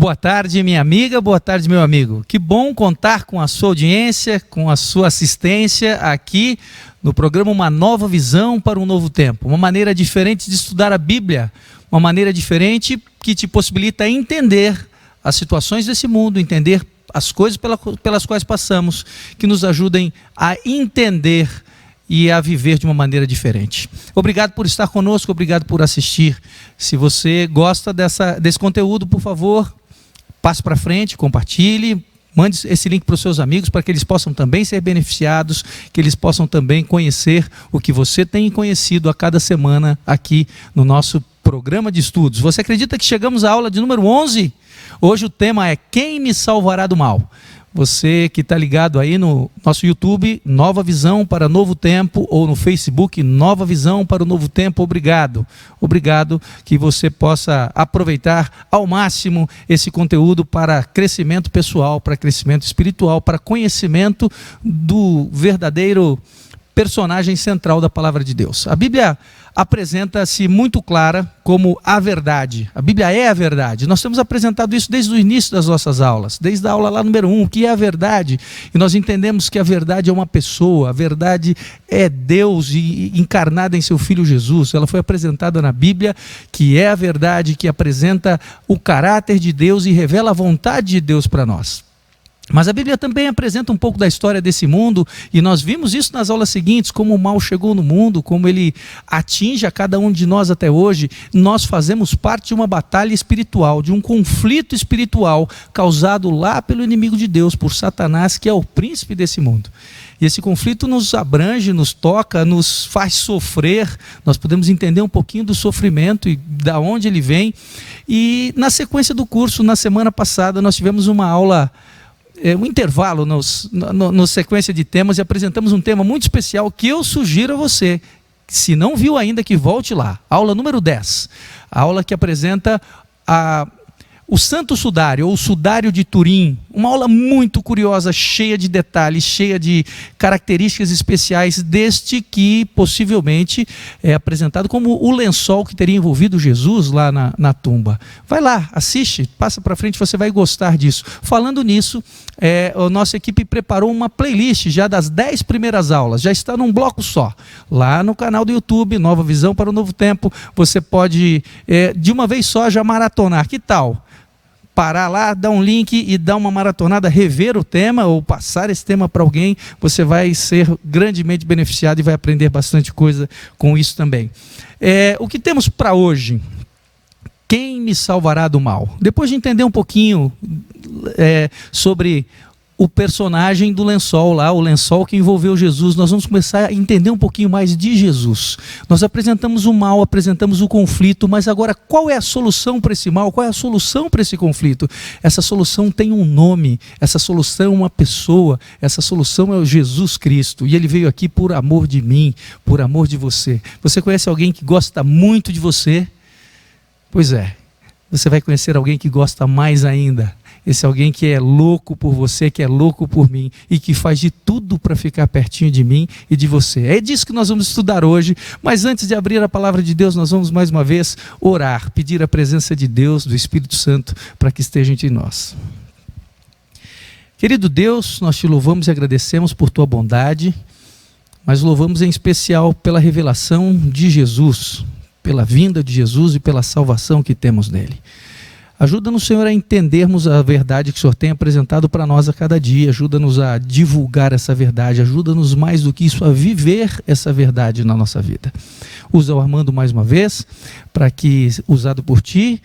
Boa tarde, minha amiga, boa tarde, meu amigo. Que bom contar com a sua audiência, com a sua assistência aqui no programa Uma Nova Visão para um Novo Tempo. Uma maneira diferente de estudar a Bíblia, uma maneira diferente que te possibilita entender as situações desse mundo, entender as coisas pelas quais passamos, que nos ajudem a entender e a viver de uma maneira diferente. Obrigado por estar conosco, obrigado por assistir. Se você gosta desse conteúdo, por favor, passe para frente, compartilhe, mande esse link para os seus amigos para que eles possam também ser beneficiados, que eles possam também conhecer o que você tem conhecido a cada semana aqui no nosso programa de estudos. Você acredita que chegamos à aula de número 11? Hoje o tema é Quem me salvará do mal? Você que está ligado aí no nosso YouTube, Nova Visão para Novo Tempo, ou no Facebook, Nova Visão para o Novo Tempo, obrigado. Obrigado que você possa aproveitar ao máximo esse conteúdo para crescimento pessoal, para crescimento espiritual, para conhecimento do verdadeiro personagem central da Palavra de Deus. A Bíblia apresenta-se muito clara como a verdade. A Bíblia é a verdade. Nós temos apresentado isso desde o início das nossas aulas, desde a aula lá número 1, o que é a verdade. E nós entendemos que a verdade é uma pessoa, a verdade é Deus encarnada em seu Filho Jesus. Ela foi apresentada na Bíblia, que é a verdade, que apresenta o caráter de Deus e revela a vontade de Deus para nós. Mas a Bíblia também apresenta um pouco da história desse mundo, e nós vimos isso nas aulas seguintes, como o mal chegou no mundo, como ele atinge a cada um de nós até hoje. Nós fazemos parte de uma batalha espiritual, de um conflito espiritual causado lá pelo inimigo de Deus, por Satanás, que é o príncipe desse mundo. E esse conflito nos abrange, nos toca, nos faz sofrer. Nós podemos entender um pouquinho do sofrimento e da onde ele vem. E na sequência do curso, na semana passada, nós tivemos uma aula, um intervalo na sequência de temas, e apresentamos um tema muito especial que eu sugiro a você, se não viu ainda, que volte lá. Aula número 10, a aula que apresenta o Santo Sudário, ou o Sudário de Turim. Uma aula muito curiosa, cheia de detalhes, cheia de características especiais deste que possivelmente é apresentado como o lençol que teria envolvido Jesus lá na tumba. Vai lá, assiste, passa para frente, você vai gostar disso. Falando nisso, a nossa equipe preparou uma playlist já das 10 primeiras aulas, já está num bloco só. Lá no canal do YouTube, Nova Visão para o Novo Tempo, você pode de uma vez só já maratonar. Que tal? Parar lá, dar um link e dar uma maratonada, rever o tema ou passar esse tema para alguém, você vai ser grandemente beneficiado e vai aprender bastante coisa com isso também. O que temos para hoje? Quem me salvará do mal? Depois de entender um pouquinho sobre o personagem do lençol lá, o lençol que envolveu Jesus, nós vamos começar a entender um pouquinho mais de Jesus. Nós apresentamos o mal, apresentamos o conflito, mas agora qual é a solução para esse mal? Qual é a solução para esse conflito? Essa solução tem um nome, essa solução é uma pessoa, essa solução é o Jesus Cristo, e ele veio aqui por amor de mim, por amor de você. Você conhece alguém que gosta muito de você? Pois é, você vai conhecer alguém que gosta mais ainda. Esse alguém que é louco por você, que é louco por mim e que faz de tudo para ficar pertinho de mim e de você. É disso que nós vamos estudar hoje, mas antes de abrir a palavra de Deus, nós vamos mais uma vez orar, pedir a presença de Deus, do Espírito Santo, para que esteja entre nós. Querido Deus, nós te louvamos e agradecemos por tua bondade, mas louvamos em especial pela revelação de Jesus, pela vinda de Jesus e pela salvação que temos nele. Ajuda-nos, Senhor, a entendermos a verdade que o Senhor tem apresentado para nós a cada dia. Ajuda-nos a divulgar essa verdade. Ajuda-nos mais do que isso a viver essa verdade na nossa vida. Usa o Armando mais uma vez, para que, usado por Ti,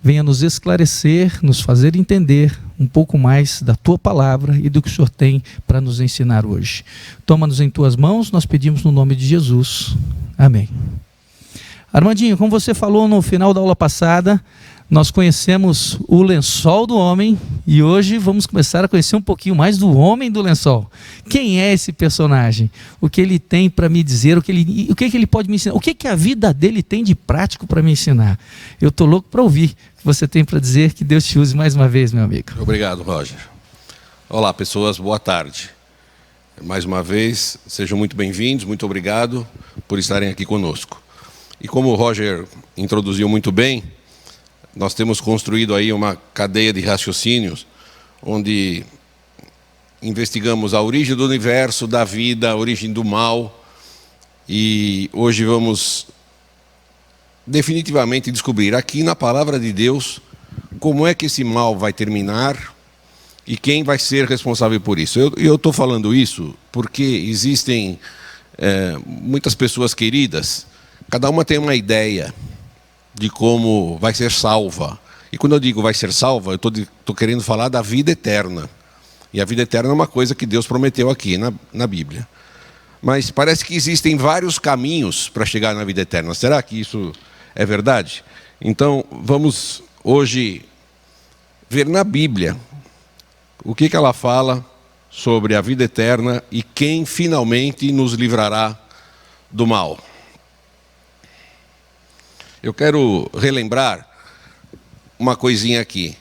venha nos esclarecer, nos fazer entender um pouco mais da Tua palavra e do que o Senhor tem para nos ensinar hoje. Toma-nos em Tuas mãos, nós pedimos no nome de Jesus. Amém. Armandinho, como você falou no final da aula passada, nós conhecemos o lençol do homem e hoje vamos começar a conhecer um pouquinho mais do homem do lençol. Quem é esse personagem? O que ele tem para me dizer? O que ele pode me ensinar? O que a vida dele tem de prático para me ensinar? Eu estou louco para ouvir o que você tem para dizer. Que Deus te use mais uma vez, meu amigo. Obrigado, Roger. Olá, pessoas, boa tarde. Mais uma vez, sejam muito bem-vindos, muito obrigado por estarem aqui conosco. E como o Roger introduziu muito bem, nós temos construído aí uma cadeia de raciocínios, onde investigamos a origem do universo, da vida, a origem do mal, e hoje vamos definitivamente descobrir aqui na palavra de Deus como é que esse mal vai terminar e quem vai ser responsável por isso. Eu estou falando isso porque existem muitas pessoas queridas, cada uma tem uma ideia de como vai ser salva. E quando eu digo vai ser salva, eu estou querendo falar da vida eterna. E a vida eterna é uma coisa que Deus prometeu aqui na Bíblia. Mas parece que existem vários caminhos para chegar na vida eterna. Será que isso é verdade? Então, vamos hoje ver na Bíblia o que ela fala sobre a vida eterna e quem finalmente nos livrará do mal. Eu quero relembrar uma coisinha aqui.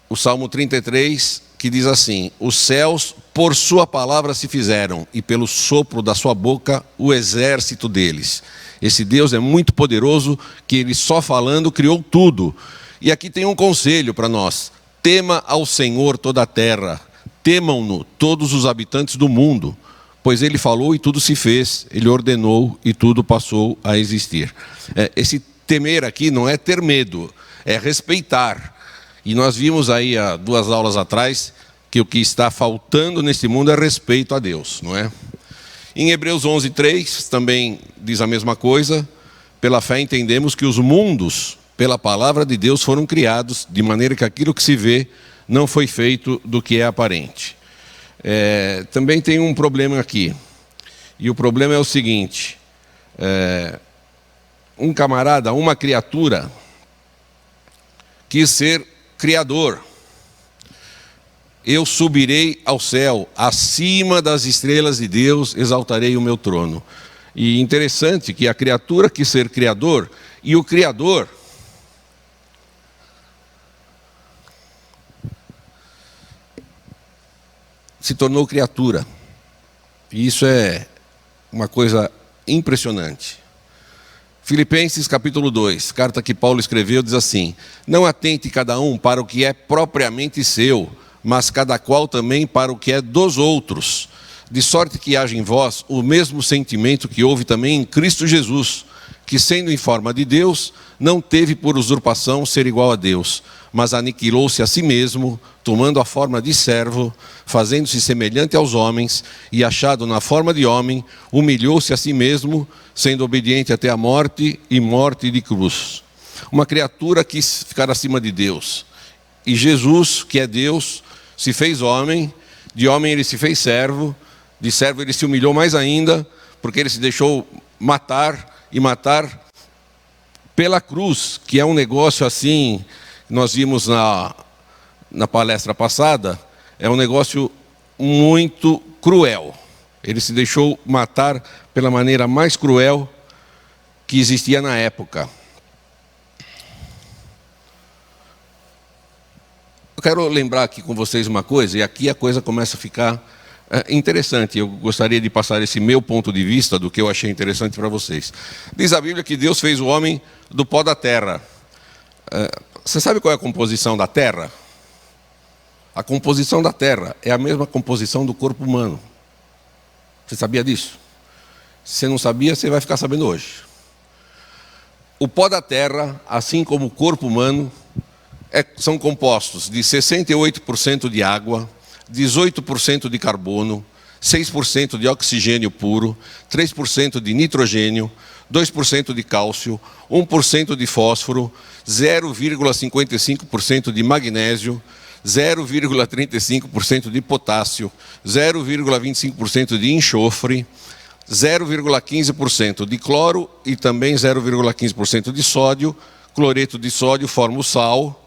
O Salmo 33, que diz assim: os céus por sua palavra se fizeram, e pelo sopro da sua boca o exército deles. Esse Deus é muito poderoso, que ele só falando criou tudo. E aqui tem um conselho para nós: tema ao Senhor toda a terra, temam-no todos os habitantes do mundo, pois ele falou e tudo se fez, ele ordenou e tudo passou a existir. Esse temer aqui não é ter medo, é respeitar. E nós vimos aí há 2 aulas atrás que o que está faltando nesse mundo é respeito a Deus, não é? Em Hebreus 11:3 também diz a mesma coisa: pela fé entendemos que os mundos, pela palavra de Deus, foram criados, de maneira que aquilo que se vê não foi feito do que é aparente. Também tem um problema aqui, e o problema é o seguinte: um camarada, uma criatura, quis ser criador. Eu subirei ao céu, acima das estrelas de Deus, exaltarei o meu trono. E interessante que a criatura quis ser criador, e o criador se tornou criatura. E isso é uma coisa impressionante. Filipenses capítulo 2, carta que Paulo escreveu, diz assim: não atente cada um para o que é propriamente seu, mas cada qual também para o que é dos outros. De sorte que haja em vós o mesmo sentimento que houve também em Cristo Jesus, que sendo em forma de Deus, não teve por usurpação ser igual a Deus, mas aniquilou-se a si mesmo, tomando a forma de servo, fazendo-se semelhante aos homens, e achado na forma de homem, humilhou-se a si mesmo, sendo obediente até a morte e morte de cruz. Uma criatura quis ficar acima de Deus. E Jesus, que é Deus, se fez homem, de homem ele se fez servo, de servo ele se humilhou mais ainda, porque ele se deixou matar, e matar pela cruz, que é um negócio assim, nós vimos na palestra passada, é um negócio muito cruel. Ele se deixou matar pela maneira mais cruel que existia na época. Eu quero lembrar aqui com vocês uma coisa, e aqui a coisa começa a ficar interessante. Eu gostaria de passar esse meu ponto de vista do que eu achei interessante para vocês. Diz a Bíblia que Deus fez o homem do pó da terra. Você sabe qual é a composição da terra? A composição da terra é a mesma composição do corpo humano. Você sabia disso? Se você não sabia, você vai ficar sabendo hoje. O pó da terra, assim como o corpo humano, são compostos de 68% de água, 18% de carbono, 6% de oxigênio puro, 3% de nitrogênio, 2% de cálcio, 1% de fósforo, 0,55% de magnésio, 0,35% de potássio, 0,25% de enxofre, 0,15% de cloro e também 0,15% de sódio. Cloreto de sódio forma o sal,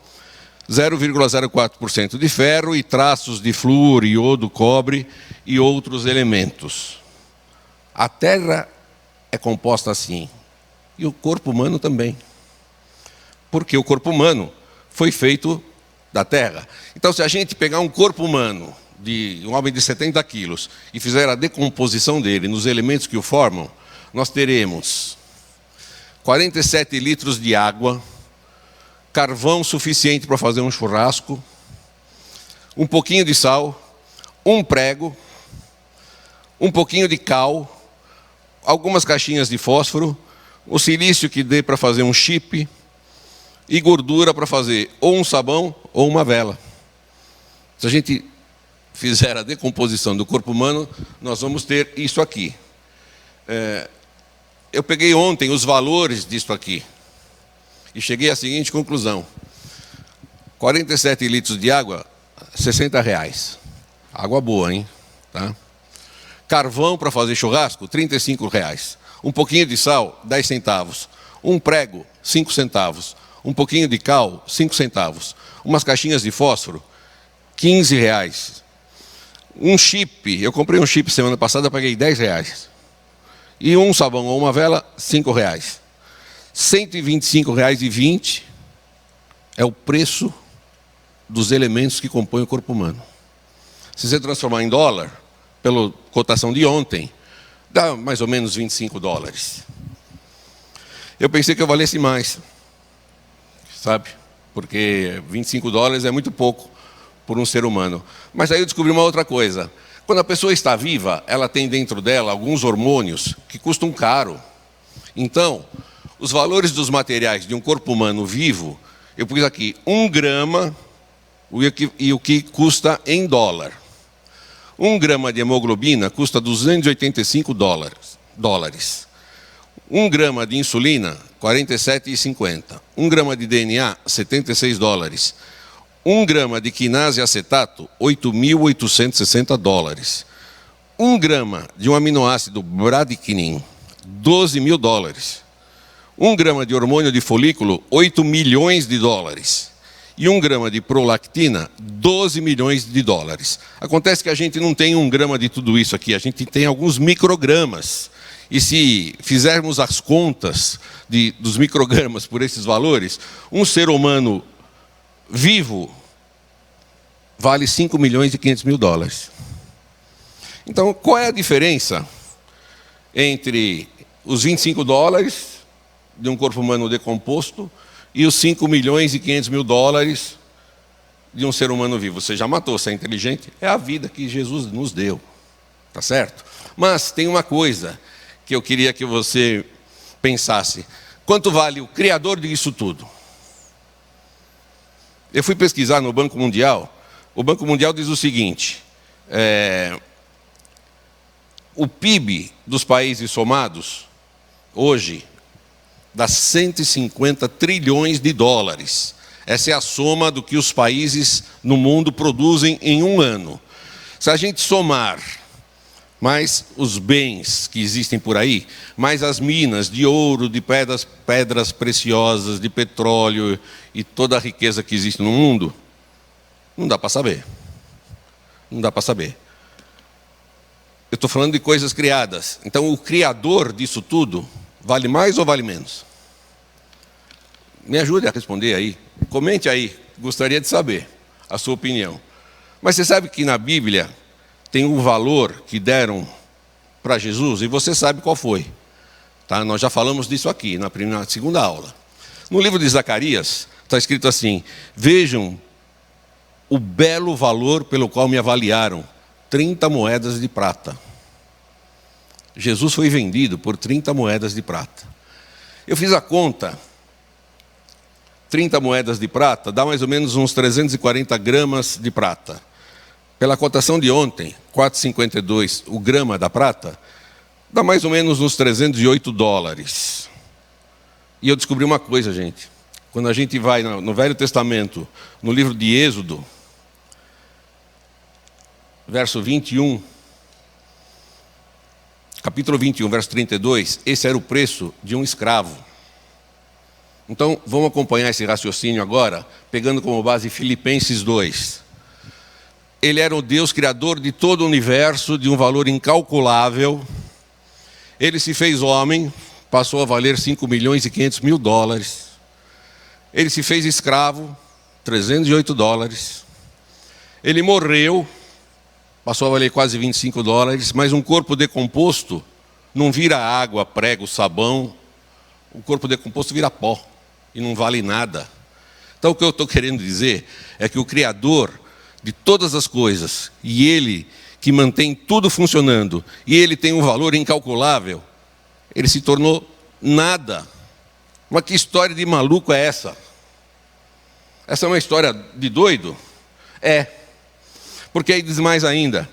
0,04% de ferro e traços de flúor, iodo, cobre e outros elementos. A terra é composta assim, e o corpo humano também. Porque o corpo humano foi feito da terra. Então, se a gente pegar um corpo humano, de um homem de 70 quilos, e fizer a decomposição dele nos elementos que o formam, nós teremos 47 litros de água, carvão suficiente para fazer um churrasco, um pouquinho de sal, um prego, um pouquinho de cal, algumas caixinhas de fósforo, o silício que dê para fazer um chip e gordura para fazer ou um sabão ou uma vela. Se a gente fizer a decomposição do corpo humano, nós vamos ter isso aqui. Eu peguei ontem os valores disso aqui e cheguei à seguinte conclusão: 47 litros de água, R$60. Água boa, hein? Tá? Carvão para fazer churrasco, R$35. Um pouquinho de sal, 10 centavos. Um prego, 5 centavos. Um pouquinho de cal, 5 centavos. Umas caixinhas de fósforo, R$15. Um chip, eu comprei um chip semana passada, paguei R$10. E um sabão ou uma vela, R$5. R$125,20 é o preço dos elementos que compõem o corpo humano. Se você transformar em dólar, pela cotação de ontem, dá mais ou menos $25. Eu pensei que eu valesse mais, sabe? Porque $25 é muito pouco por um ser humano. Mas aí eu descobri uma outra coisa. Quando a pessoa está viva, ela tem dentro dela alguns hormônios que custam caro. Então, os valores dos materiais de um corpo humano vivo, eu pus aqui 1 grama e o que custa em dólar. 1 grama de hemoglobina custa $285. 1 grama de insulina, $47,50. 1 grama de DNA, $76. 1 grama de quinase acetato, $8.860. 1 grama de um aminoácido bradykinin, $12.000. 1 grama de hormônio de folículo, $8 milhões. E 1 grama de prolactina, $12 milhões. Acontece que a gente não tem 1 grama de tudo isso aqui, a gente tem alguns microgramas. E se fizermos as contas dos microgramas por esses valores, um ser humano vivo vale $5.500.000. Então, qual é a diferença entre os $25 de um corpo humano decomposto e os $5.500.000 de um ser humano vivo? Você já matou, você é inteligente? É a vida que Jesus nos deu, tá certo? Mas tem uma coisa que eu queria que você pensasse: quanto vale o Criador disso tudo? Eu fui pesquisar no Banco Mundial. O Banco Mundial diz o seguinte: o PIB dos países somados, hoje, dá $150 trilhões. Essa é a soma do que os países no mundo produzem em um ano. Se a gente somar mais os bens que existem por aí, mais as minas de ouro, de pedras preciosas, de petróleo e toda a riqueza que existe no mundo, não dá para saber. Não dá para saber. Eu estou falando de coisas criadas. Então, o Criador disso tudo vale mais ou vale menos? Me ajude a responder aí. Comente aí. Gostaria de saber a sua opinião. Mas você sabe que na Bíblia tem um valor que deram para Jesus, e você sabe qual foi. Tá? Nós já falamos disso aqui na segunda aula. No livro de Zacarias, está escrito assim: vejam o belo valor pelo qual me avaliaram, 30 moedas de prata. Jesus foi vendido por 30 moedas de prata. Eu fiz a conta. 30 moedas de prata dá mais ou menos uns 340 gramas de prata. Pela cotação de ontem, $4,52 o grama da prata, dá mais ou menos uns $308. E eu descobri uma coisa, gente. Quando a gente vai no Velho Testamento, no livro de Êxodo, verso 21, capítulo 21, verso 32, esse era o preço de um escravo. Então, vamos acompanhar esse raciocínio agora, pegando como base Filipenses 2. Ele era o Deus criador de todo o universo, de um valor incalculável. Ele se fez homem, passou a valer $5.500.000. Ele se fez escravo, $308. Ele morreu, passou a valer quase $25, mas um corpo decomposto não vira água, prego, sabão. O corpo decomposto vira pó e não vale nada. Então o que eu estou querendo dizer é que o Criador de todas as coisas, e Ele que mantém tudo funcionando, e Ele tem um valor incalculável, Ele se tornou nada. Mas que história de maluco é essa? Essa é uma história de doido? É. Porque aí diz mais ainda,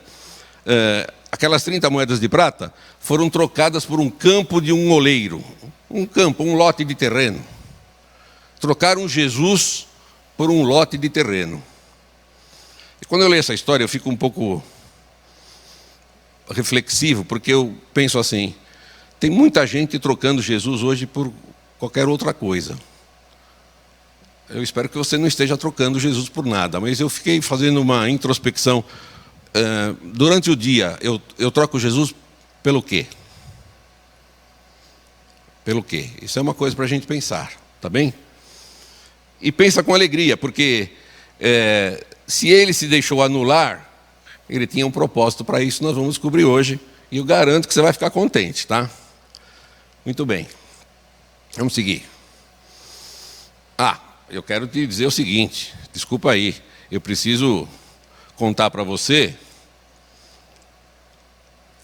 aquelas 30 moedas de prata foram trocadas por um campo de um oleiro, um lote de terreno. Trocaram Jesus por um lote de terreno. E quando eu leio essa história, eu fico um pouco reflexivo, porque eu penso assim, tem muita gente trocando Jesus hoje por qualquer outra coisa. Eu espero que você não esteja trocando Jesus por nada, mas eu fiquei fazendo uma introspecção. Durante o dia, eu troco Jesus pelo quê? Pelo quê? Isso é uma coisa para a gente pensar, tá bem? E pensa com alegria, porque se ele se deixou anular, ele tinha um propósito para isso, nós vamos descobrir hoje, e eu garanto que você vai ficar contente, tá? Muito bem. Vamos seguir. Eu quero te dizer o seguinte, desculpa aí, eu preciso contar para você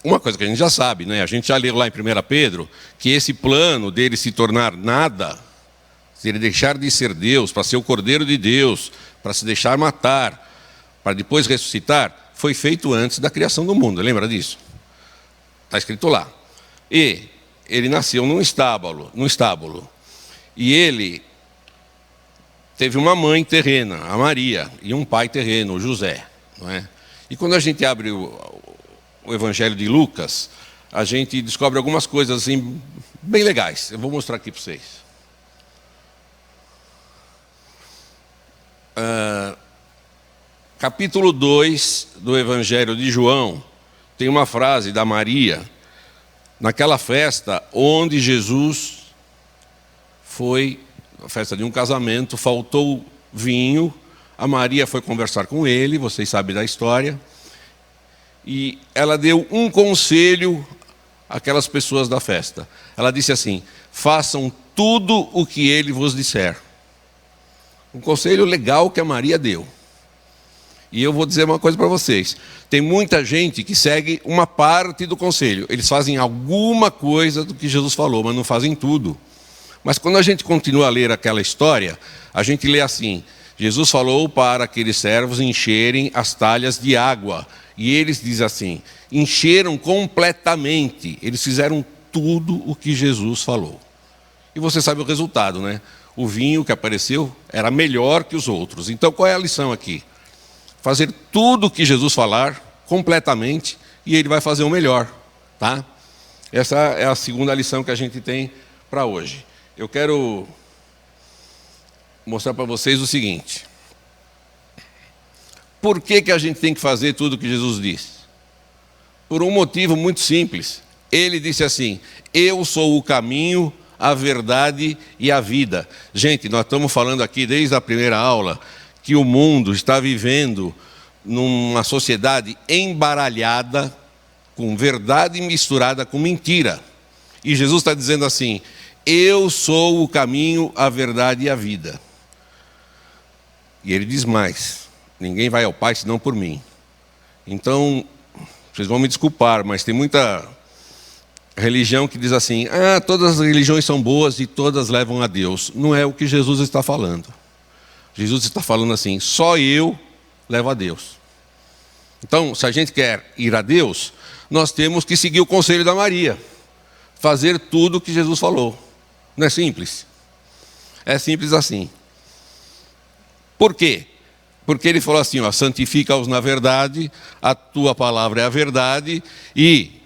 uma coisa que a gente já sabe, né? A gente já leu lá em 1 Pedro, que esse plano dele se tornar nada, se ele deixar de ser Deus, para ser o Cordeiro de Deus, para se deixar matar, para depois ressuscitar, foi feito antes da criação do mundo, lembra disso? Está escrito lá. E ele nasceu num estábulo, e ele teve uma mãe terrena, a Maria, e um pai terreno, o José. Não é? E quando a gente abre o Evangelho de Lucas, a gente descobre algumas coisas assim, bem legais. Eu vou mostrar aqui para vocês. Capítulo 2 do Evangelho de João, tem uma frase da Maria, naquela festa onde Jesus foi, a festa de um casamento, faltou vinho, a Maria foi conversar com ele, vocês sabem da história, e ela deu um conselho àquelas pessoas da festa. Ela disse assim: façam tudo o que ele vos disser. Um conselho legal que a Maria deu. E eu vou dizer uma coisa para vocês, tem muita gente que segue uma parte do conselho, eles fazem alguma coisa do que Jesus falou, mas não fazem tudo. Mas quando a gente continua a ler aquela história, a gente lê assim: Jesus falou para aqueles servos encherem as talhas de água. E eles, diz assim, encheram completamente. Eles fizeram tudo o que Jesus falou. E você sabe o resultado, né? O vinho que apareceu era melhor que os outros. Então qual é a lição aqui? Fazer tudo o que Jesus falar, completamente, e ele vai fazer o melhor. Tá? Essa é a segunda lição que a gente tem para hoje. Eu quero mostrar para vocês o seguinte. Por que a gente tem que fazer tudo o que Jesus disse? Por um motivo muito simples. Ele disse assim: eu sou o caminho, a verdade e a vida. Gente, nós estamos falando aqui desde a primeira aula que o mundo está vivendo numa sociedade embaralhada, com verdade misturada com mentira. E Jesus está dizendo assim: eu sou o caminho, a verdade e a vida. E ele diz mais: ninguém vai ao Pai senão por mim. Então, vocês vão me desculpar, mas tem muita religião que diz assim: todas as religiões são boas e todas levam a Deus. Não é o que Jesus está falando. Jesus está falando assim: só eu levo a Deus. Então, se a gente quer ir a Deus, nós temos que seguir o conselho da Maria. Fazer tudo o que Jesus falou. Não é simples? É simples assim. Por quê? Porque ele falou assim: santifica-os na verdade, a tua palavra é a verdade. E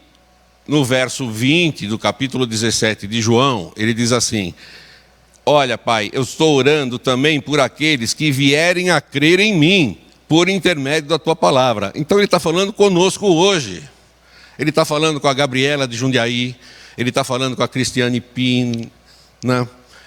no verso 20 do capítulo 17 de João, ele diz assim: olha, Pai, eu estou orando também por aqueles que vierem a crer em mim, por intermédio da tua palavra. Então ele está falando conosco hoje. Ele está falando com a Gabriela de Jundiaí, ele está falando com a Cristiane Pina,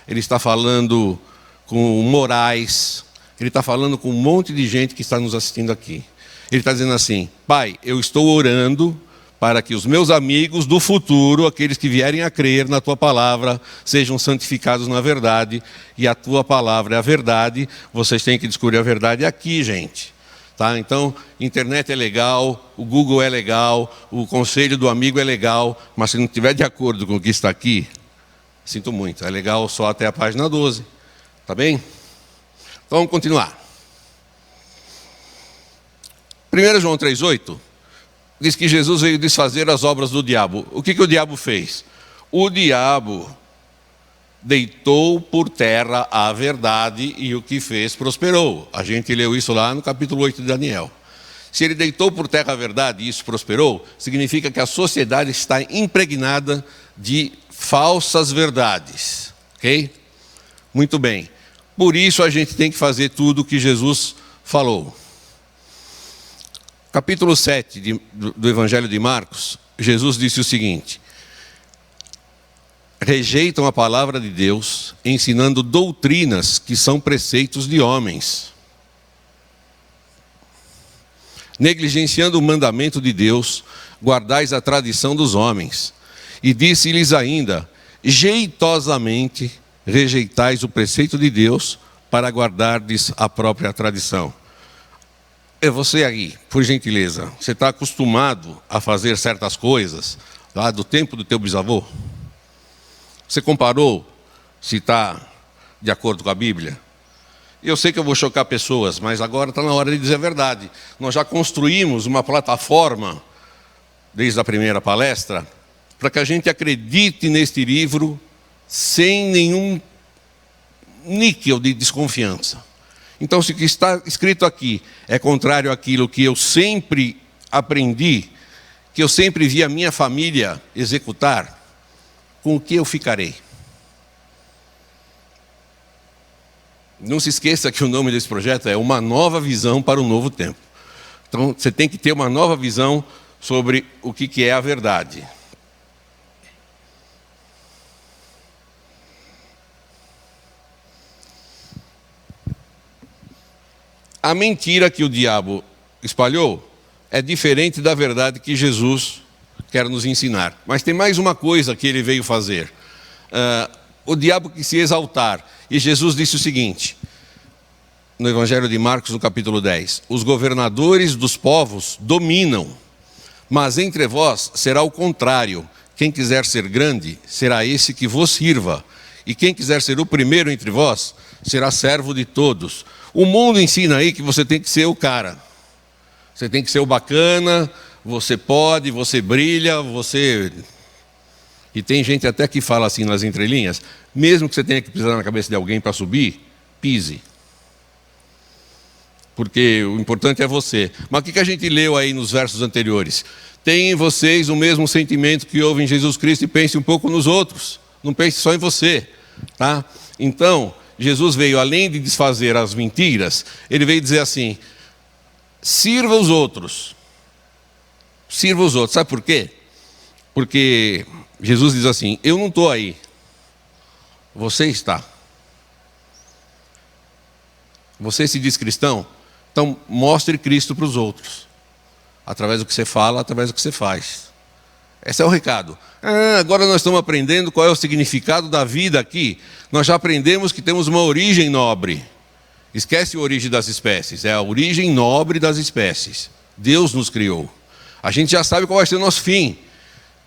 ele está falando com o Moraes, ele está falando com um monte de gente que está nos assistindo aqui. Ele está dizendo assim: Pai, eu estou orando para que os meus amigos do futuro, aqueles que vierem a crer na tua palavra, sejam santificados na verdade, e a tua palavra é a verdade. Vocês têm que descobrir a verdade aqui, gente. Tá? Então, internet é legal, o Google é legal, o conselho do amigo é legal, mas se não estiver de acordo com o que está aqui, sinto muito, é legal só até a página 12. Tá bem? Então vamos continuar. 1 João 3,8 diz que Jesus veio desfazer as obras do diabo. O que o diabo fez? O diabo deitou por terra a verdade e o que fez prosperou. A gente leu isso lá no capítulo 8 de Daniel. Se ele deitou por terra a verdade e isso prosperou, significa que a sociedade está impregnada de falsas verdades. Ok? Muito bem. Por isso a gente tem que fazer tudo o que Jesus falou. Capítulo 7 do Evangelho de Marcos, Jesus disse o seguinte: rejeitam a palavra de Deus, ensinando doutrinas que são preceitos de homens, negligenciando o mandamento de Deus, guardais a tradição dos homens. E disse-lhes ainda: jeitosamente rejeitais o preceito de Deus para guardardes a própria tradição. É você aí, por gentileza, você está acostumado a fazer certas coisas lá do tempo do teu bisavô? Você comparou se está de acordo com a Bíblia? Eu sei que eu vou chocar pessoas, mas agora está na hora de dizer a verdade. Nós já construímos uma plataforma, desde a primeira palestra, para que a gente acredite neste livro sem nenhum níquel de desconfiança. Então, se o que está escrito aqui é contrário àquilo que eu sempre aprendi, que eu sempre vi a minha família executar, com o que eu ficarei? Não se esqueça que o nome desse projeto é Uma Nova Visão para um Novo Tempo. Então, você tem que ter uma nova visão sobre o que é a verdade. A mentira que o diabo espalhou é diferente da verdade que Jesus quer nos ensinar. Mas tem mais uma coisa que ele veio fazer. O diabo quis se exaltar. E Jesus disse o seguinte, no Evangelho de Marcos, no capítulo 10. Os governadores dos povos dominam, mas entre vós será o contrário. Quem quiser ser grande, será esse que vos sirva. E quem quiser ser o primeiro entre vós, será servo de todos. O mundo ensina aí que você tem que ser o cara. Você tem que ser o bacana, você pode, você brilha, você... E tem gente até que fala assim nas entrelinhas, mesmo que você tenha que pisar na cabeça de alguém para subir, pise. Porque o importante é você. Mas o que a gente leu aí nos versos anteriores? Tem em vocês o mesmo sentimento que houve em Jesus Cristo e pense um pouco nos outros. Não pense só em você. Tá? Então... Jesus veio, além de desfazer as mentiras, ele veio dizer assim, sirva os outros. Sirva os outros. Sabe por quê? Porque Jesus diz assim, eu não estou aí, você está. Você se diz cristão? Então mostre Cristo para os outros. Através do que você fala, através do que você faz. Esse é o recado. Agora nós estamos aprendendo qual é o significado da vida aqui. Nós já aprendemos que temos uma origem nobre. Esquece a origem das espécies. É a origem nobre das espécies. Deus nos criou. A gente já sabe qual vai ser o nosso fim.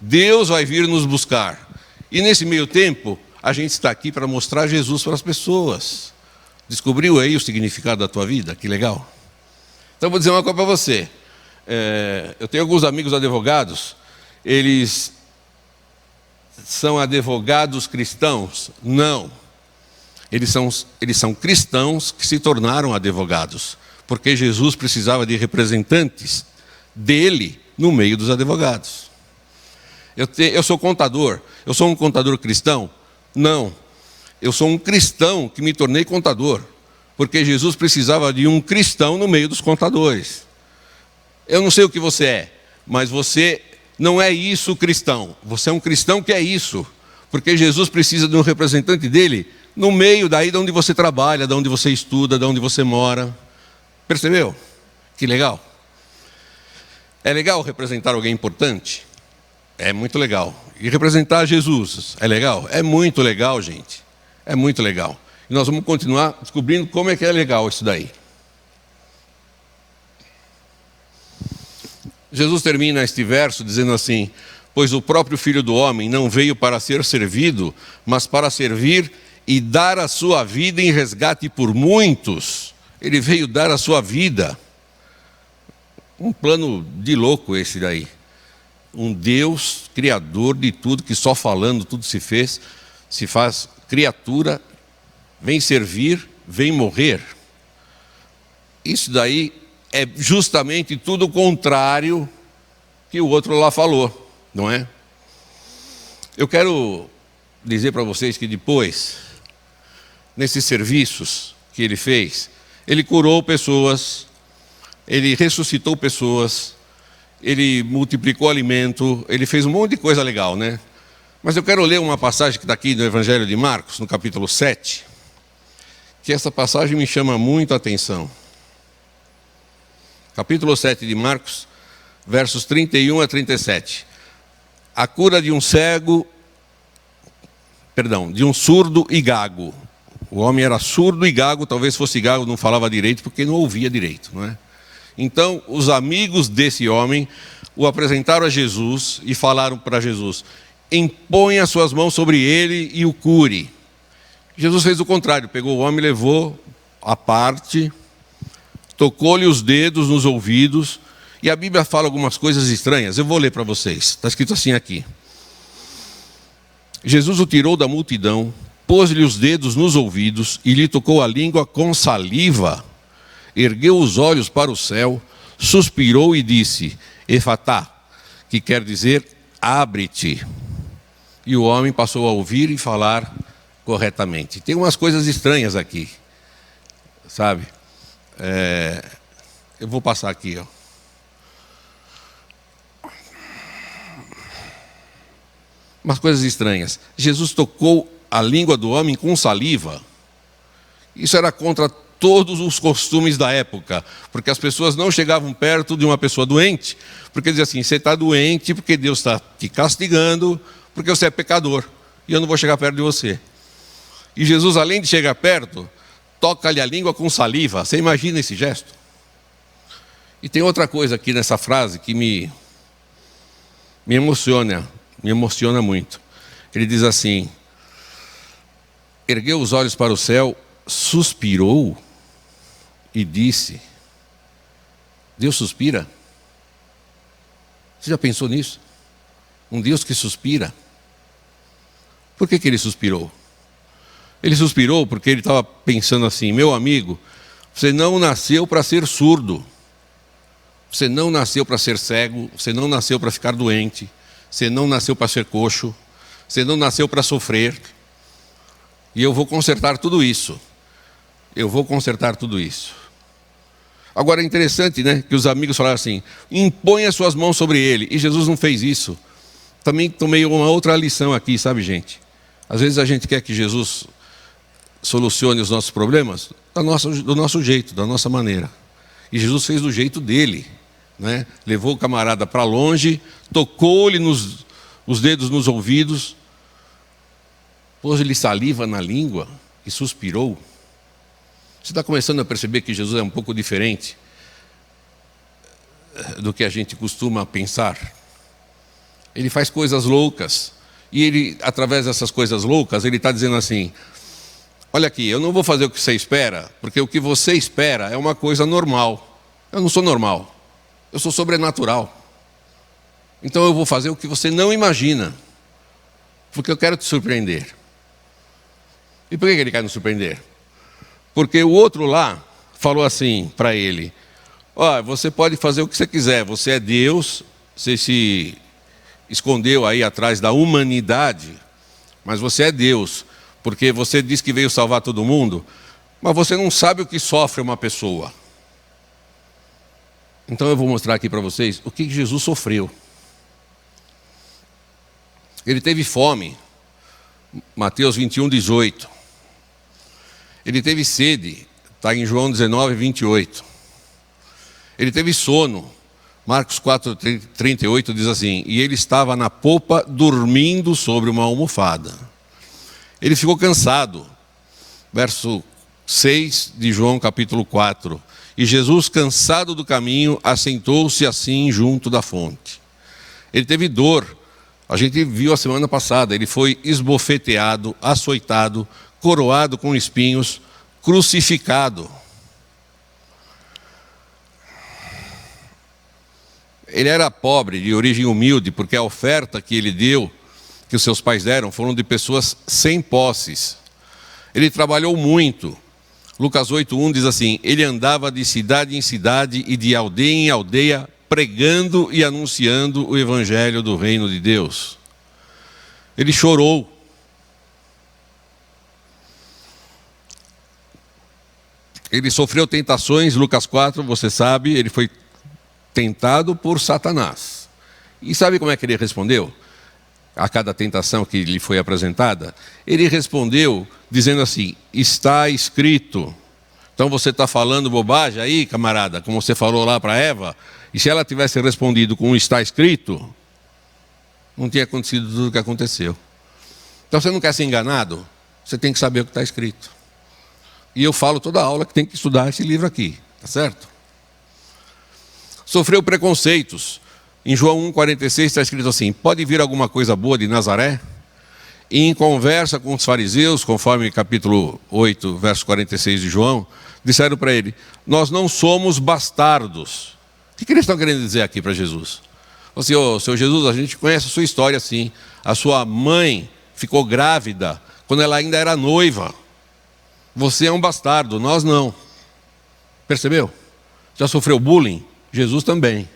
Deus vai vir nos buscar. E nesse meio tempo, a gente está aqui para mostrar Jesus para as pessoas. Descobriu aí o significado da tua vida? Que legal. Então vou dizer uma coisa para você. Eu tenho alguns amigos advogados. Eles são advogados cristãos? Não. Eles são cristãos que se tornaram advogados, porque Jesus precisava de representantes dele no meio dos advogados. Eu sou contador. Eu sou um contador cristão? Não. Eu sou um cristão que me tornei contador, porque Jesus precisava de um cristão no meio dos contadores. Eu não sei o que você é, mas você... não é isso cristão, você é um cristão que é isso, porque Jesus precisa de um representante dele no meio daí de onde você trabalha, de onde você estuda, de onde você mora. Percebeu? Que legal. É legal representar alguém importante? É muito legal. E representar Jesus, é legal? É muito legal, gente. É muito legal. E nós vamos continuar descobrindo como é que é legal isso daí. Jesus termina este verso dizendo assim: pois o próprio Filho do Homem não veio para ser servido, mas para servir e dar a sua vida em resgate por muitos. Ele veio dar a sua vida. Um plano de louco esse daí. Um Deus criador de tudo, que só falando tudo se fez, se faz criatura, vem servir, vem morrer. Isso daí é justamente tudo o contrário que o outro lá falou, não é? Eu quero dizer para vocês que depois, nesses serviços que ele fez, ele curou pessoas, ele ressuscitou pessoas, ele multiplicou alimento, ele fez um monte de coisa legal, né? Mas eu quero ler uma passagem que está aqui no Evangelho de Marcos, no capítulo 7, que essa passagem me chama muito a atenção. Capítulo 7 de Marcos, versos 31 a 37. A cura de um de um surdo e gago. O homem era surdo e gago, talvez fosse gago, não falava direito, porque não ouvia direito, não é? Então, os amigos desse homem o apresentaram a Jesus e falaram para Jesus: imponha as suas mãos sobre ele e o cure. Jesus fez o contrário, pegou o homem, levou à parte, tocou-lhe os dedos nos ouvidos, e a Bíblia fala algumas coisas estranhas. Eu vou ler para vocês, está escrito assim aqui: Jesus o tirou da multidão, pôs-lhe os dedos nos ouvidos e lhe tocou a língua com saliva. Ergueu os olhos para o céu, suspirou e disse: Efatá, que quer dizer abre-te. E o homem passou a ouvir e falar corretamente. Tem umas coisas estranhas aqui, sabe? Eu vou passar aqui, ó. Umas coisas estranhas. Jesus tocou a língua do homem com saliva. Isso era contra todos os costumes da época, porque as pessoas não chegavam perto de uma pessoa doente, porque diziam assim: você está doente porque Deus está te castigando, porque você é pecador, e eu não vou chegar perto de você. E Jesus, além de chegar perto, toca-lhe a língua com saliva. Você imagina esse gesto? E tem outra coisa aqui nessa frase que me emociona muito. Ele diz assim: ergueu os olhos para o céu, suspirou e disse. Deus suspira? Você já pensou nisso? Um Deus que suspira. Por que ele suspirou? Ele suspirou porque ele estava pensando assim: meu amigo, você não nasceu para ser surdo, você não nasceu para ser cego, você não nasceu para ficar doente, você não nasceu para ser coxo, você não nasceu para sofrer, e eu vou consertar tudo isso. Eu vou consertar tudo isso. Agora é interessante, né, que os amigos falaram assim: impõe as suas mãos sobre ele, e Jesus não fez isso. Também tomei uma outra lição aqui, sabe, gente? Às vezes a gente quer que Jesus solucione os nossos problemas do nosso jeito, da nossa maneira. E Jesus fez do jeito dele, né? Levou o camarada para longe, tocou-lhe os dedos nos ouvidos, pôs-lhe saliva na língua e suspirou. Você está começando a perceber que Jesus é um pouco diferente do que a gente costuma pensar? Ele faz coisas loucas, e ele, através dessas coisas loucas, ele está dizendo assim: olha aqui, eu não vou fazer o que você espera, porque o que você espera é uma coisa normal. Eu não sou normal, eu sou sobrenatural. Então eu vou fazer o que você não imagina, porque eu quero te surpreender. E por que ele quer nos surpreender? Porque o outro lá falou assim para ele: ó, você pode fazer o que você quiser, você é Deus, você se escondeu aí atrás da humanidade, mas você é Deus, porque você diz que veio salvar todo mundo, mas você não sabe o que sofre uma pessoa. Então eu vou mostrar aqui para vocês o que Jesus sofreu. Ele teve fome, Mateus 21, 18. Ele teve sede, está em João 19, 28. Ele teve sono, Marcos 4,38 diz assim: e ele estava na popa dormindo sobre uma almofada. Ele ficou cansado. Verso 6 de João capítulo 4. E Jesus, cansado do caminho, assentou-se assim junto da fonte. Ele teve dor. A gente viu a semana passada. Ele foi esbofeteado, açoitado, coroado com espinhos, crucificado. Ele era pobre, de origem humilde, porque a oferta que ele deu, que os seus pais deram, foram de pessoas sem posses. Ele trabalhou muito. Lucas 8:1 diz assim: ele andava de cidade em cidade e de aldeia em aldeia, pregando e anunciando o evangelho do reino de Deus. Ele chorou. Ele sofreu tentações, Lucas 4, você sabe, ele foi tentado por Satanás. E sabe como é que ele respondeu a cada tentação que lhe foi apresentada? Ele respondeu dizendo assim: está escrito. Então você está falando bobagem aí, camarada, como você falou lá para Eva? E se ela tivesse respondido com está escrito, não tinha acontecido tudo o que aconteceu. Então você não quer ser enganado? Você tem que saber o que está escrito. E eu falo toda aula que tem que estudar esse livro aqui, tá certo? Sofreu preconceitos. Em João 1,46 está escrito assim: pode vir alguma coisa boa de Nazaré? E em conversa com os fariseus, conforme capítulo 8, verso 46 de João, disseram para ele: nós não somos bastardos. O que eles estão querendo dizer aqui para Jesus? Assim: ô, seu Jesus, a gente conhece a sua história assim. A sua mãe ficou grávida quando ela ainda era noiva. Você é um bastardo, nós não. Percebeu? Já sofreu bullying? Jesus também.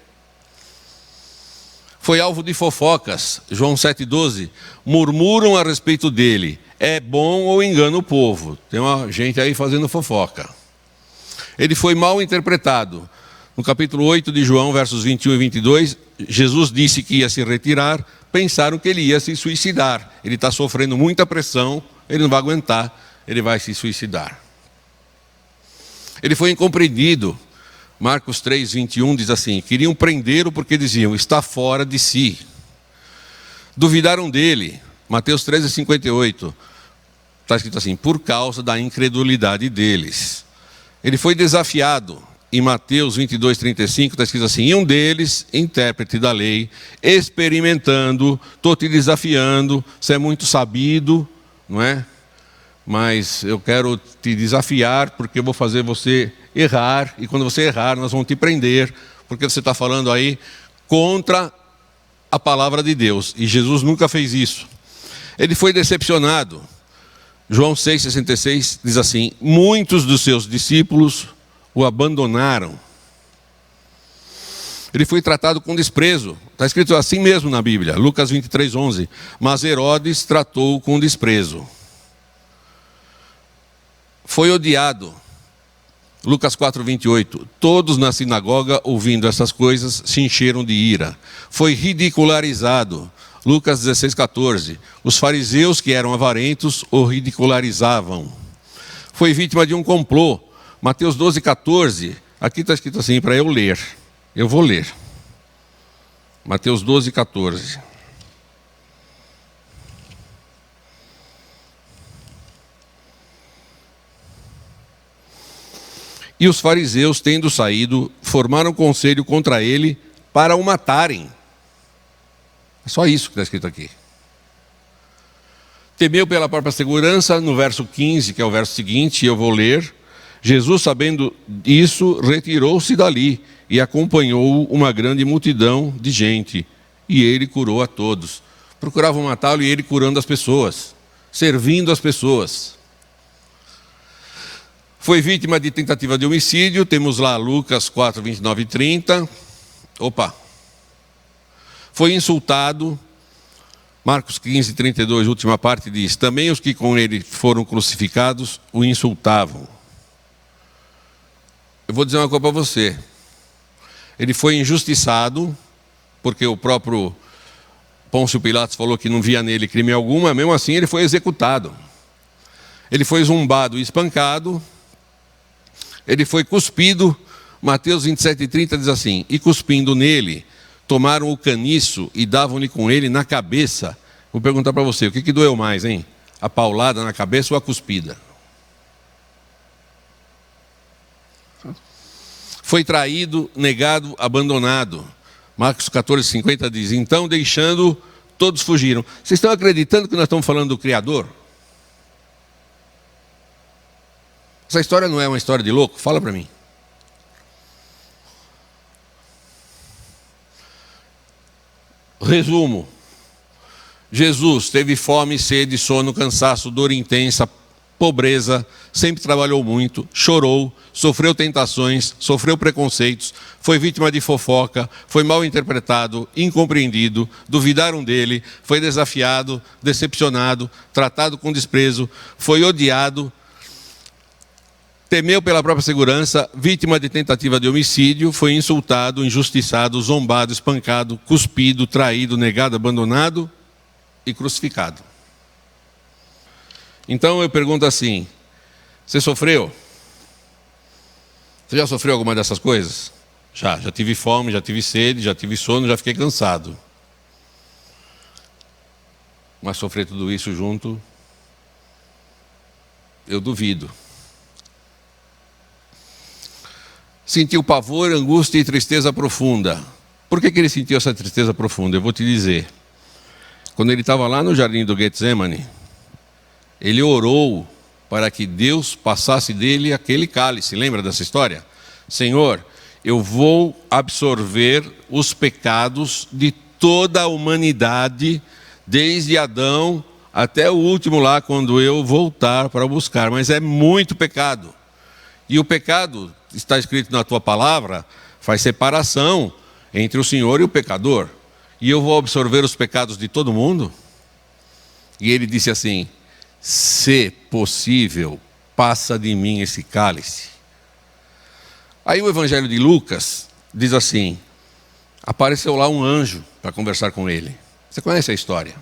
Foi alvo de fofocas. João 7,12. Murmuram a respeito dele. É bom ou engana o povo? Tem uma gente aí fazendo fofoca. Ele foi mal interpretado. No capítulo 8 de João, versos 21 e 22, Jesus disse que ia se retirar. Pensaram que ele ia se suicidar. Ele está sofrendo muita pressão, ele não vai aguentar, ele vai se suicidar. Ele foi incompreendido. Marcos 3:21 diz assim: queriam prendê-lo porque diziam, está fora de si. Duvidaram dele. Mateus 13:58 está escrito assim: por causa da incredulidade deles. Ele foi desafiado. Em Mateus 22:35 está escrito assim: e um deles, intérprete da lei, experimentando, estou te desafiando, você é muito sabido, não é? Mas eu quero te desafiar porque eu vou fazer você errar, e quando você errar nós vamos te prender, porque você está falando aí contra a palavra de Deus, e Jesus nunca fez isso. Ele foi decepcionado. João 6,66 diz assim: muitos dos seus discípulos o abandonaram. Ele foi tratado com desprezo. Está escrito assim mesmo na Bíblia, Lucas 23:11. Mas Herodes tratou-o com desprezo. Foi odiado. Lucas 4:28. Todos na sinagoga, ouvindo essas coisas, se encheram de ira. Foi ridicularizado. Lucas 16:14. Os fariseus, que eram avarentos, o ridicularizavam. Foi vítima de um complô. Mateus 12:14. Aqui está escrito assim para eu ler. Eu vou ler. Mateus 12:14. E os fariseus, tendo saído, formaram conselho contra ele para o matarem. É só isso que está escrito aqui. Temeu pela própria segurança, no verso 15, que é o verso seguinte, eu vou ler. Jesus, sabendo isso, retirou-se dali e acompanhou uma grande multidão de gente. E ele curou a todos. Procuravam matá-lo e ele curando as pessoas, servindo as pessoas. Foi vítima de tentativa de homicídio, temos lá Lucas 4, 29 e 30. Foi insultado, Marcos 15, 32, última parte diz: também os que com ele foram crucificados o insultavam. Eu vou dizer uma coisa para você. Ele foi injustiçado, porque o próprio Pôncio Pilatos falou que não via nele crime algum, mas mesmo assim ele foi executado. Ele foi zombado e espancado. Ele foi cuspido, Mateus 27:30 diz assim: e cuspindo nele, tomaram o caniço e davam-lhe com ele na cabeça. Vou perguntar para você, o que doeu mais, hein? A paulada na cabeça ou a cuspida? Foi traído, negado, abandonado. Marcos 14:50 diz: então, deixando, todos fugiram. Vocês estão acreditando que nós estamos falando do Criador? Essa história não é uma história de louco? Fala para mim. Resumo: Jesus teve fome, sede, sono, cansaço, dor intensa, pobreza, sempre trabalhou muito, chorou, sofreu tentações, sofreu preconceitos, foi vítima de fofoca, foi mal interpretado, incompreendido, duvidaram dele, foi desafiado, decepcionado, tratado com desprezo, foi odiado, temeu pela própria segurança, vítima de tentativa de homicídio, foi insultado, injustiçado, zombado, espancado, cuspido, traído, negado, abandonado e crucificado. Então eu pergunto assim: você sofreu? Você já sofreu alguma dessas coisas? Já tive fome, já tive sede, já tive sono, já fiquei cansado. Mas sofrer tudo isso junto, eu duvido. Sentiu pavor, angústia e tristeza profunda. Por que ele sentiu essa tristeza profunda? Eu vou te dizer. Quando ele estava lá no jardim do Getsemane, ele orou para que Deus passasse dele aquele cálice. Lembra dessa história? Senhor, eu vou absorver os pecados de toda a humanidade, desde Adão até o último lá, quando eu voltar para buscar. Mas é muito pecado. E o pecado, está escrito na tua palavra, faz separação entre o Senhor e o pecador. E eu vou absorver os pecados de todo mundo? E ele disse assim: se possível, passa de mim esse cálice. Aí o Evangelho de Lucas diz assim: apareceu lá um anjo para conversar com ele. Você conhece a história?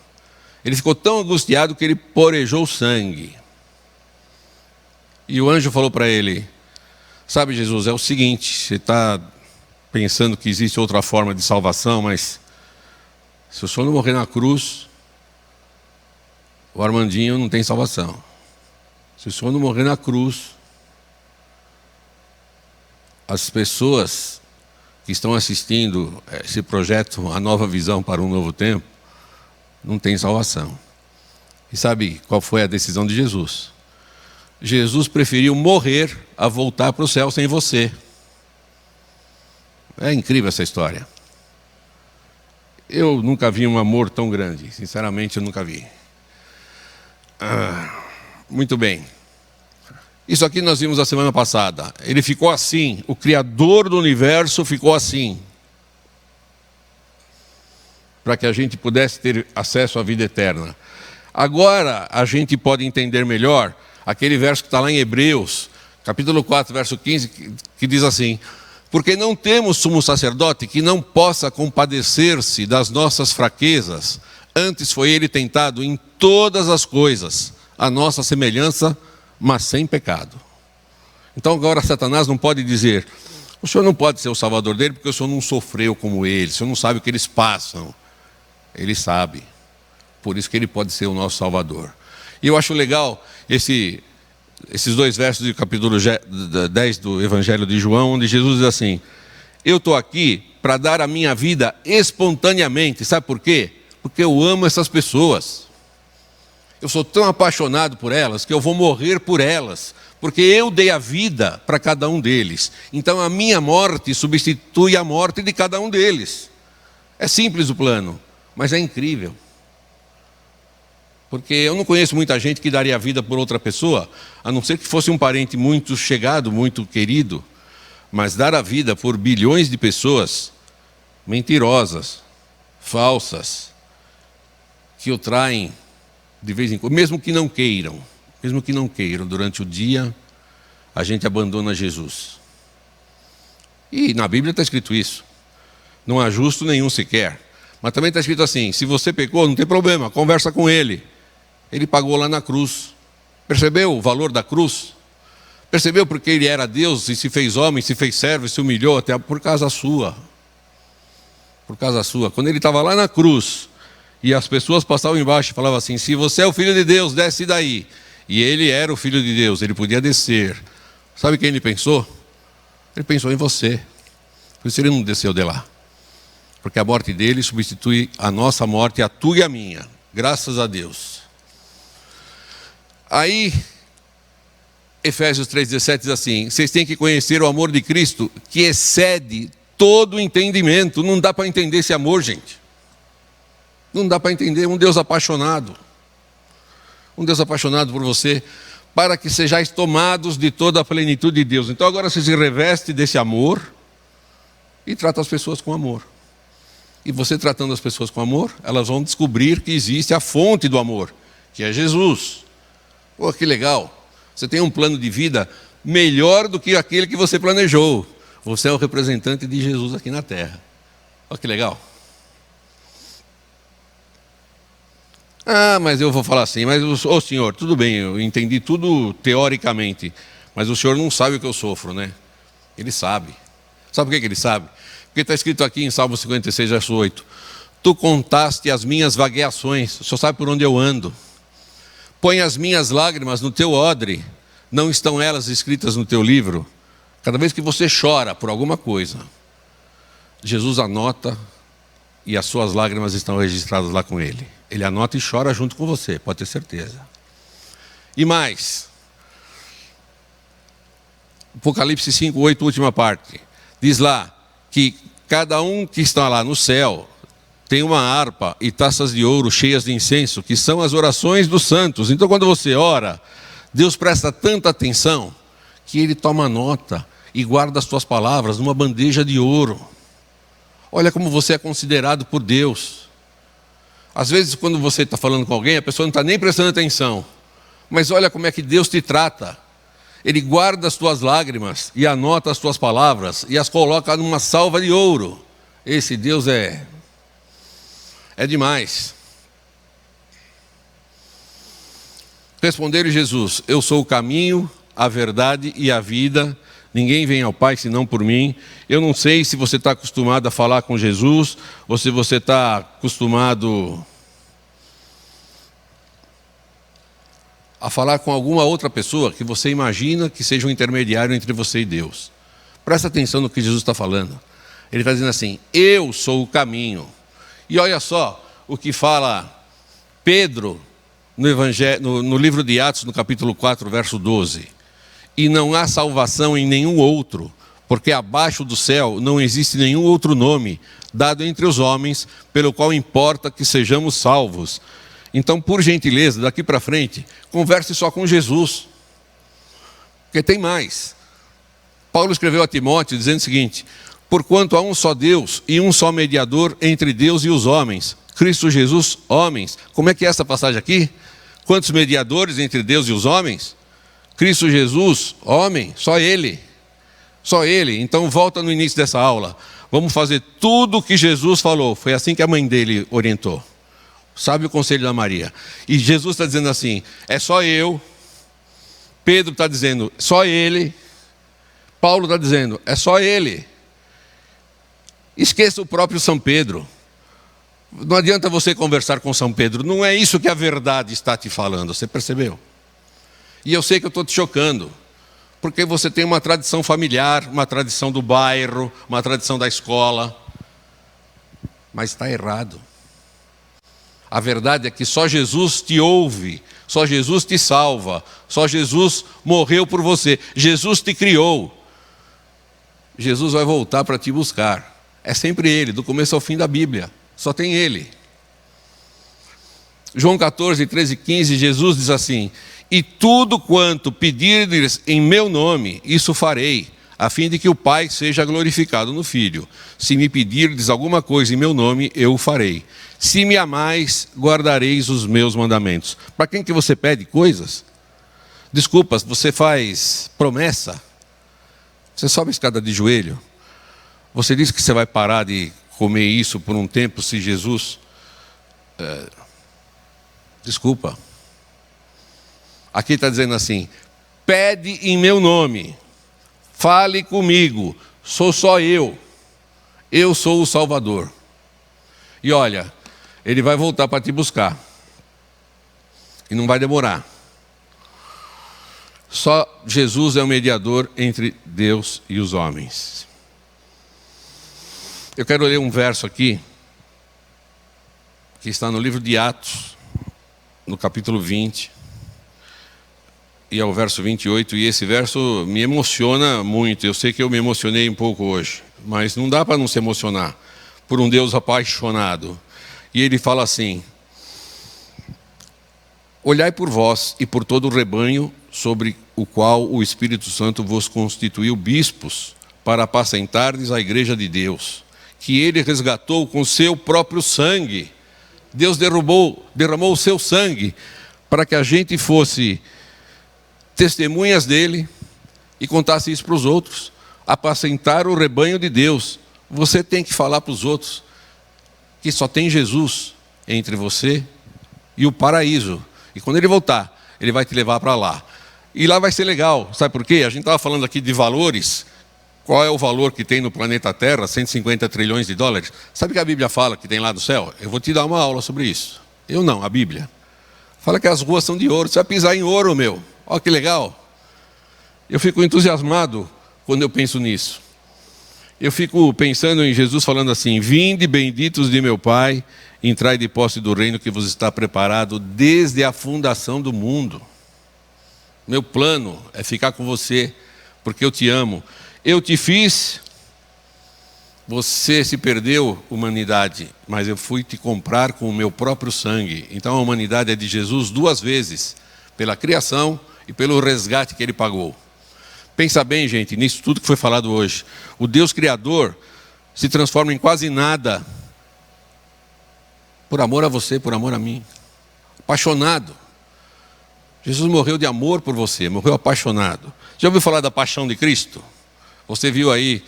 Ele ficou tão angustiado que ele porejou sangue. E o anjo falou para ele: sabe, Jesus, é o seguinte, você está pensando que existe outra forma de salvação, mas se o senhor não morrer na cruz, o Armandinho não tem salvação. Se o senhor não morrer na cruz, as pessoas que estão assistindo esse projeto, A Nova Visão para um Novo Tempo, não têm salvação. E sabe qual foi a decisão de Jesus? Jesus preferiu morrer a voltar para o céu sem você. É incrível essa história. Eu nunca vi um amor tão grande. Sinceramente, eu nunca vi. Muito bem. Isso aqui nós vimos a semana passada. Ele ficou assim. O Criador do universo ficou assim. Para que a gente pudesse ter acesso à vida eterna. Agora a gente pode entender melhor aquele verso que está lá em Hebreus, capítulo 4, verso 15, que diz assim: porque não temos sumo sacerdote que não possa compadecer-se das nossas fraquezas, antes foi ele tentado em todas as coisas, a nossa semelhança, mas sem pecado. Então agora Satanás não pode dizer: o senhor não pode ser o salvador dele porque o senhor não sofreu como ele, o senhor não sabe o que eles passam. Ele sabe, por isso que ele pode ser o nosso salvador. E eu acho legal esses dois versos do capítulo 10 do Evangelho de João, onde Jesus diz assim: eu estou aqui para dar a minha vida espontaneamente. Sabe por quê? Porque eu amo essas pessoas. Eu sou tão apaixonado por elas que eu vou morrer por elas, porque eu dei a vida para cada um deles. Então a minha morte substitui a morte de cada um deles. É simples o plano, mas é incrível. Porque eu não conheço muita gente que daria a vida por outra pessoa, a não ser que fosse um parente muito chegado, muito querido. Mas dar a vida por bilhões de pessoas mentirosas, falsas, que o traem de vez em quando, mesmo que não queiram, durante o dia, a gente abandona Jesus. E na Bíblia está escrito isso. Não há justo nenhum sequer. Mas também está escrito assim: se você pecou, não tem problema, conversa com ele. Ele pagou lá na cruz. Percebeu o valor da cruz? Percebeu porque ele era Deus e se fez homem, se fez servo e se humilhou até por causa sua. Por causa sua. Quando ele estava lá na cruz e as pessoas passavam embaixo e falavam assim: se você é o Filho de Deus, desce daí. E ele era o Filho de Deus, ele podia descer. Sabe quem ele pensou? Ele pensou em você. Por isso ele não desceu de lá. Porque a morte dele substitui a nossa morte, a tua e a minha. Graças a Deus. Aí, Efésios 3,17 diz assim: vocês têm que conhecer o amor de Cristo, que excede todo o entendimento. Não dá para entender esse amor, gente. Não dá para entender. Um Deus apaixonado. Um Deus apaixonado por você, para que sejais tomados de toda a plenitude de Deus. Então agora você se reveste desse amor e trata as pessoas com amor. E você tratando as pessoas com amor, elas vão descobrir que existe a fonte do amor, que é Jesus. Pô, que legal. Você tem um plano de vida melhor do que aquele que você planejou. Você é o representante de Jesus aqui na terra. Olha que legal. Ah, mas eu vou falar assim, mas ô senhor, tudo bem, eu entendi tudo teoricamente, mas o senhor não sabe o que eu sofro, né? Ele sabe. Sabe por que ele sabe? Porque está escrito aqui em Salmo 56, verso 8: tu contaste as minhas vagueações, o senhor sabe por onde eu ando. Põe as minhas lágrimas no teu odre, não estão elas escritas no teu livro? Cada vez que você chora por alguma coisa, Jesus anota e as suas lágrimas estão registradas lá com ele. Ele anota e chora junto com você, pode ter certeza. E mais, Apocalipse 5, 8, última parte, diz lá que cada um que está lá no céu tem uma harpa e taças de ouro cheias de incenso, que são as orações dos santos. Então quando você ora, Deus presta tanta atenção que Ele toma nota e guarda as tuas palavras numa bandeja de ouro. Olha como você é considerado por Deus. Às vezes quando você está falando com alguém, a pessoa não está nem prestando atenção. Mas olha como é que Deus te trata. Ele guarda as tuas lágrimas e anota as tuas palavras e as coloca numa salva de ouro. Esse Deus é demais. Respondeu-lhe Jesus: eu sou o caminho, a verdade e a vida. Ninguém vem ao Pai senão por mim. Eu não sei se você está acostumado a falar com Jesus ou se você está acostumado a falar com alguma outra pessoa que você imagina que seja um intermediário entre você e Deus. Presta atenção no que Jesus está falando. Ele está dizendo assim: eu sou o caminho. E olha só o que fala Pedro no livro de Atos, no capítulo 4, verso 12. E não há salvação em nenhum outro, porque abaixo do céu não existe nenhum outro nome dado entre os homens, pelo qual importa que sejamos salvos. Então, por gentileza, daqui para frente, converse só com Jesus. Porque tem mais. Paulo escreveu a Timóteo dizendo o seguinte: porquanto há um só Deus e um só mediador entre Deus e os homens, Cristo Jesus, homens. Como é que é essa passagem aqui? Quantos mediadores entre Deus e os homens? Cristo Jesus, homem, só Ele. Só Ele. Então volta no início dessa aula. Vamos fazer tudo o que Jesus falou. Foi assim que a mãe dele orientou. Sabe o conselho da Maria? E Jesus está dizendo assim: é só eu. Pedro está dizendo: só Ele. Paulo está dizendo: é só Ele. Esqueça o próprio São Pedro. Não adianta você conversar com São Pedro. Não é isso que a verdade está te falando. Você percebeu? E eu sei que eu estou te chocando, porque você tem uma tradição familiar, uma tradição do bairro, uma tradição da escola, mas está errado. A verdade é que só Jesus te ouve, só Jesus te salva, só Jesus morreu por você, Jesus te criou. Jesus vai voltar para te buscar. É sempre Ele, do começo ao fim da Bíblia, só tem Ele. João 14, 13 e 15, Jesus diz assim: e tudo quanto pedirdes em meu nome, isso farei, a fim de que o Pai seja glorificado no Filho. Se me pedirdes alguma coisa em meu nome, eu o farei. Se me amais, guardareis os meus mandamentos. Para quem que você pede coisas? Desculpa, você faz promessa? Você sobe a escada de joelho? Você diz que você vai parar de comer isso por um tempo se Jesus... Desculpa. Aqui está dizendo assim: pede em meu nome, fale comigo, sou só eu sou o Salvador. E olha, ele vai voltar para te buscar, e não vai demorar. Só Jesus é o mediador entre Deus e os homens. Eu quero ler um verso aqui, que está no livro de Atos, no capítulo 20, e é o verso 28, e esse verso me emociona muito. Eu sei que eu me emocionei um pouco hoje, mas não dá para não se emocionar por um Deus apaixonado. E ele fala assim: olhai por vós e por todo o rebanho sobre o qual o Espírito Santo vos constituiu bispos, para apacentardes a igreja de Deus, que ele resgatou com seu próprio sangue. Deus derramou o seu sangue para que a gente fosse testemunhas dele e contasse isso para os outros. Apacentar o rebanho de Deus. Você tem que falar para os outros que só tem Jesus entre você e o paraíso. E quando ele voltar, ele vai te levar para lá. E lá vai ser legal. Sabe por quê? A gente estava falando aqui de valores. Qual é o valor que tem no planeta Terra? 150 trilhões de dólares. Sabe o que a Bíblia fala que tem lá no céu? Eu vou te dar uma aula sobre isso. Eu não, a Bíblia. Fala que as ruas são de ouro. Você vai pisar em ouro, meu. Olha que legal. Eu fico entusiasmado quando eu penso nisso. Eu fico pensando em Jesus falando assim: vinde benditos de meu Pai, entrai de posse do reino que vos está preparado desde a fundação do mundo. Meu plano é ficar com você, porque eu te amo. Eu te fiz, você se perdeu, humanidade, mas eu fui te comprar com o meu próprio sangue. Então a humanidade é de Jesus duas vezes, pela criação e pelo resgate que ele pagou. Pensa bem, gente, nisso tudo que foi falado hoje. O Deus Criador se transforma em quase nada por amor a você, por amor a mim. Apaixonado. Jesus morreu de amor por você, morreu apaixonado. Já ouviu falar da paixão de Cristo? Você viu aí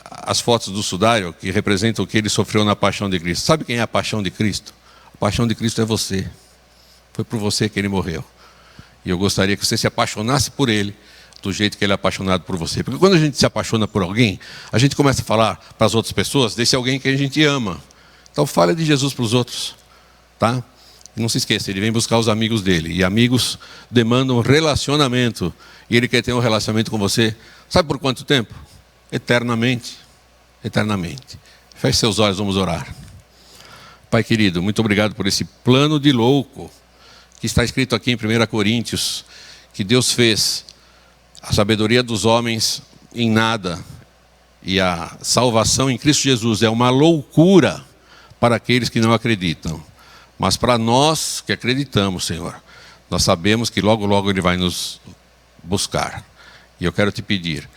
as fotos do sudário que representam o que ele sofreu na paixão de Cristo. Sabe quem é a paixão de Cristo? A paixão de Cristo é você. Foi por você que ele morreu. E eu gostaria que você se apaixonasse por ele, do jeito que ele é apaixonado por você. Porque quando a gente se apaixona por alguém, a gente começa a falar para as outras pessoas desse alguém que a gente ama. Então fale de Jesus para os outros, tá? E não se esqueça, ele vem buscar os amigos dele. E amigos demandam relacionamento. E ele quer ter um relacionamento com você. Sabe por quanto tempo? Eternamente. Eternamente. Feche seus olhos, vamos orar. Pai querido, muito obrigado por esse plano de louco que está escrito aqui em 1 Coríntios, que Deus fez a sabedoria dos homens em nada, e a salvação em Cristo Jesus é uma loucura para aqueles que não acreditam. Mas para nós que acreditamos, Senhor, nós sabemos que logo, logo Ele vai nos buscar. E eu quero te pedir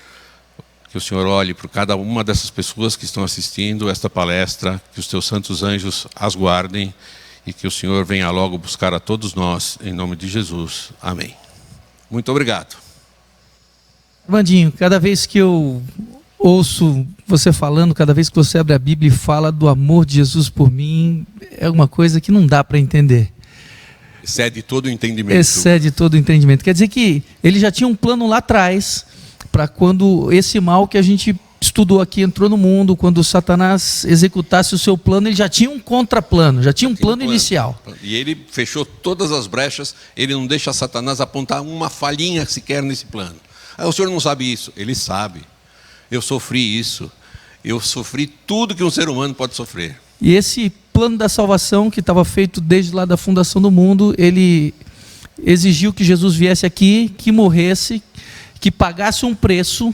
que o Senhor olhe para cada uma dessas pessoas que estão assistindo esta palestra, que os teus santos anjos as guardem e que o Senhor venha logo buscar a todos nós, em nome de Jesus. Amém. Muito obrigado. Armandinho, cada vez que eu ouço você falando, cada vez que você abre a Bíblia e fala do amor de Jesus por mim, é uma coisa que não dá para entender. Excede todo o entendimento. Excede todo o entendimento. Quer dizer que ele já tinha um plano lá atrás, para quando esse mal que a gente estudou aqui entrou no mundo, quando Satanás executasse o seu plano, ele já tinha um contraplano, já tinha um plano inicial. E ele fechou todas as brechas, ele não deixa Satanás apontar uma falhinha sequer nesse plano. Ah, o senhor não sabe isso? Ele sabe. Eu sofri isso. Eu sofri tudo que um ser humano pode sofrer. E esse plano da salvação que estava feito desde lá da fundação do mundo, ele exigiu que Jesus viesse aqui, que morresse, que pagasse um preço,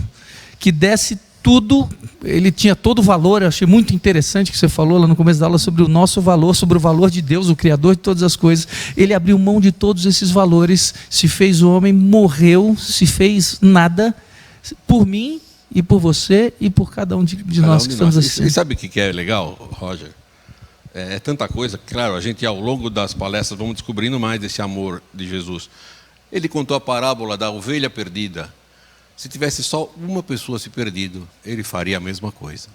que desse tudo. Ele tinha todo o valor. Eu achei muito interessante que você falou lá no começo da aula sobre o nosso valor, sobre o valor de Deus, o Criador de todas as coisas. Ele abriu mão de todos esses valores, se fez homem, morreu, se fez nada, por mim e por você e por cada um de nós que estamos assistindo. E sabe o que é legal, Roger? É tanta coisa. Claro, a gente ao longo das palestras vamos descobrindo mais desse amor de Jesus. Ele contou a parábola da ovelha perdida. Se tivesse só uma pessoa se perdido, ele faria a mesma coisa.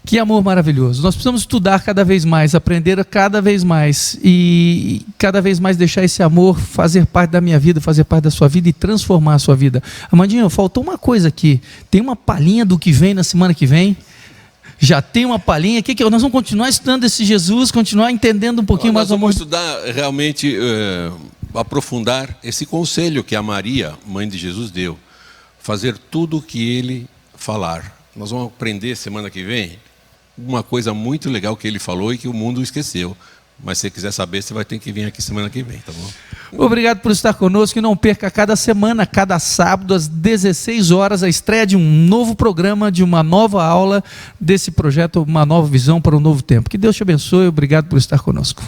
Que amor maravilhoso. Nós precisamos estudar cada vez mais, aprender cada vez mais e cada vez mais deixar esse amor fazer parte da minha vida, fazer parte da sua vida e transformar a sua vida. Amandinho, faltou uma coisa aqui. Tem uma palhinha do que vem na semana que vem? Já tem uma palhinha. Nós vamos continuar estudando esse Jesus, continuar entendendo um pouquinho mais o amor. Nós vamos estudar realmente, aprofundar esse conselho que a Maria, mãe de Jesus, deu. Fazer tudo o que ele falar. Nós vamos aprender semana que vem uma coisa muito legal que ele falou e que o mundo esqueceu. Mas se você quiser saber, você vai ter que vir aqui semana que vem, tá bom? Obrigado por estar conosco e não perca cada semana, cada sábado, às 16 horas, a estreia de um novo programa, de uma nova aula desse projeto, Uma Nova Visão para um Novo Tempo. Que Deus te abençoe, obrigado por estar conosco.